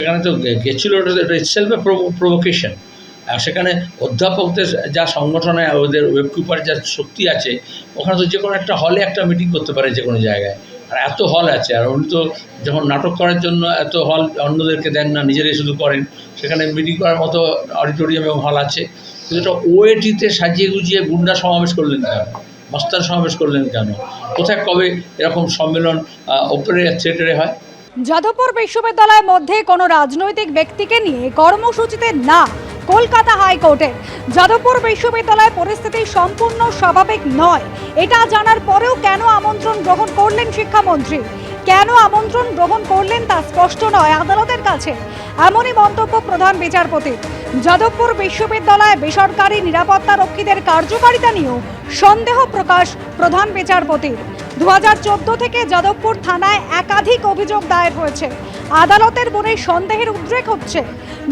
সেখানে তো গেছিল, এটা ইটসেলফ এ প্রভোকেশন। আর সেখানে অধ্যাপকদের যা সংগঠনে ওদের ওয়েবকিপার যা শক্তি আছে, ওখানে তো যে কোনো একটা হলে একটা মিটিং করতে পারে যে কোনো জায়গায়। আর এত হল আছে, আর উনি তো যখন নাটক করার জন্য এত হল অন্যদেরকে দেন না, নিজেরাই শুধু করেন। সেখানে মিটিং করার মতো অডিটোরিয়াম এবং হল আছে, কিন্তু এটা ওএটিতে সাজিয়ে গুজিয়ে গুন্ডা সমাবেশ করলেন কেন, মস্তান সমাবেশ করলেন কেন? কোথায় কবে এরকম সম্মেলন ওপেন থিয়েটারে হয়? যাদবপুর বিশ্ববিদ্যালয়ের মধ্যে কোনো রাজনৈতিক ব্যক্তিকে নিয়ে কর্মসূচিতে না কলকাতা হাইকোর্টের। যাদবপুর বিশ্ববিদ্যালয়ের পরিস্থিতি সম্পূর্ণ স্বাভাবিক নয়, এটা জানার পরেও কেন আমন্ত্রণ গ্রহণ করলেন শিক্ষামন্ত্রী? কেন আমন্ত্রণ গ্রহণ করলেন তা স্পষ্ট নয় আদালতের কাছে। এমনই মন্তব্য প্রধান বিচারপতির। যাদবপুর বিশ্ববিদ্যালয়ে বেসরকারি নিরাপত্তা রক্ষীদের কার্যকারিতা নিয়েও সন্দেহ প্রকাশ প্রধান বিচারপতির। 2014 থেকে যাদবপুর থানায় একাধিক অভিযোগ দায়ের হয়েছে। আদালতের মনে সন্দেহের উদ্রেক হচ্ছে।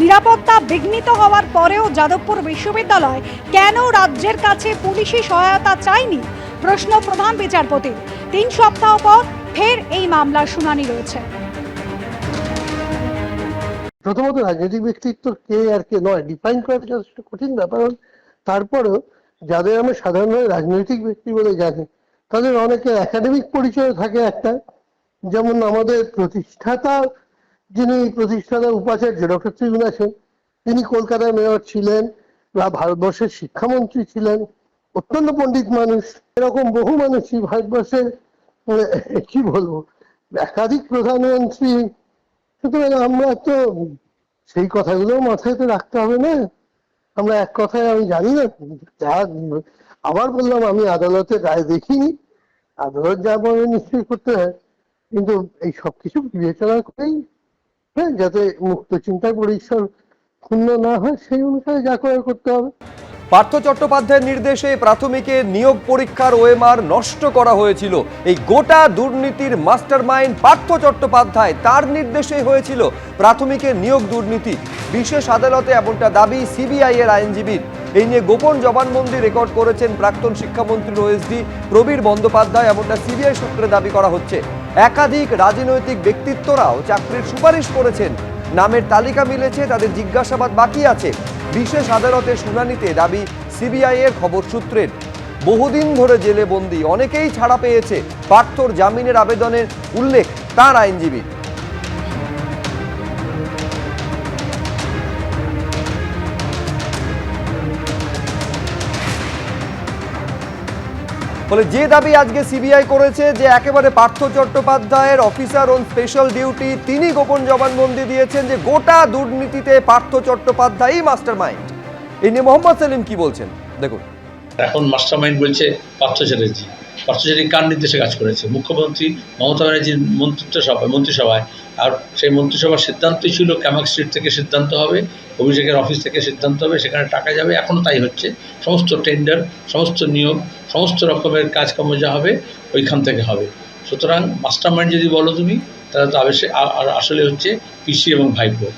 নিরাপত্তা বিঘ্নিত হওয়ার পরেও যাদবপুর বিশ্ববিদ্যালয় কেন রাজ্যের কাছে পুলিশি সহায়তা চায়নি, প্রশ্ন প্রধান বিচারপতির। 3 সপ্তাহ পর ফের এই মামলার শুনানি রয়েছে। প্রথমত রাজনৈতিক ব্যক্তিত্ব কে আর কে নয় ডিফাইন করাটা যথেষ্ট কঠিন ব্যাপার। তারপরেও যাদের আমরা সাধারণভাবে রাজনৈতিক ব্যক্তি বলে জানি, তাদের অনেকের একাডেমিক পরিচয় থাকে একটা। যেমন আমাদের প্রতিষ্ঠাতা, যিনি প্রতিষ্ঠাতা উপাচার্য ডক্টর ত্রিগুণা সেন, তিনি কলকাতার মেয়র ছিলেন বা ভারতবর্ষের শিক্ষামন্ত্রী ছিলেন, অত্যন্ত পণ্ডিত মানুষ। এরকম বহু মানুষই ভারতবর্ষের কি বলবো একাধিক প্রধানমন্ত্রী। সুতরাং আমরা তো সেই কথাগুলো মাথায় তো রাখতে হবে না। আমরা এক কথায় আমি জানি না যা, আবার বললাম আমি আদালতের রায় দেখিনি, আদালত যা বলে নিশ্চয়ই করতে হয়, কিন্তু এই সবকিছু বিবেচনা করেই হ্যাঁ, যাতে মুক্ত চিন্তার পরিসর ক্ষুণ্ণ না হয় সেই অনুসারে যা করার করতে হবে। পার্থ চট্টোপাধ্যায়ের নির্দেশে প্রাথমিকে নিয়োগ পরীক্ষার ওএমআর নষ্ট করা হয়েছিল। এই গোটা দুর্নীতির মাস্টারমাইন্ড পার্থ চট্টোপাধ্যায়, তার নির্দেশে হয়েছিল প্রাথমিকের নিয়োগ দুর্নীতি। বিশেষ আদালতে এমনটা দাবি সিবিআই এর আইনজীবীর। এই নিয়ে গোপন জবানবন্দি রেকর্ড করেছেন প্রাক্তন শিক্ষামন্ত্রী ওএসডি প্রবীর বন্দ্যোপাধ্যায়, এমনটা সিবিআই সূত্রে দাবি করা হচ্ছে। একাধিক রাজনৈতিক ব্যক্তিত্বরাও চাকরির সুপারিশ করেছেন, নামের তালিকা মিলেছে, তাদের জিজ্ঞাসাবাদ বাকি আছে। বিশেষ আদালতে শুনানিতে দাবি সিবিআই এর খবর সূত্রের। বহুদিন ধরে জেলে বন্দী অনেকেই ছাড়া পেয়েছে, পার্থর জামিনের আবেদনের উল্লেখ তার আইনজীবী। ফলে যে দাবি আজকে সিবিআই করেছে যে একেবারে পার্থ চট্টোপাধ্যায়ের অফিসার অন স্পেশাল ডিউটি, তিনি গোপন জবানবন্দি দিয়েছেন যে গোটা দুর্নীতিতে পার্থ চট্টোপাধ্যায়ই মাস্টারমাইন্ড। এই নিয়ে মোহাম্মদ সেলিম কি বলছেন দেখুন। এখন মাস্টারমাইন্ড বলছে পার্থ চ্যাটার্জি। পার্থ চ্যাটার্জি কার নির্দেশে কাজ করেছে? মুখ্যমন্ত্রী মমতা ব্যানার্জির মন্ত্রিসভায়। আর সেই মন্ত্রিসভার সিদ্ধান্তই ছিল ক্যামাক স্ট্রিট থেকে সিদ্ধান্ত হবে, অভিষেকের অফিস থেকে সিদ্ধান্ত হবে, সেখানে টাকা যাবে। এখনও তাই হচ্ছে। সমস্ত টেন্ডার, সমস্ত নিয়োগ, সমস্ত রকমের কাজকর্ম যা হবে ওইখান থেকে হবে। সুতরাং মাস্টারমাইন্ড যদি বলো তুমি, তাহলে তো আসলে হচ্ছে পিসি এবং ভাইপো।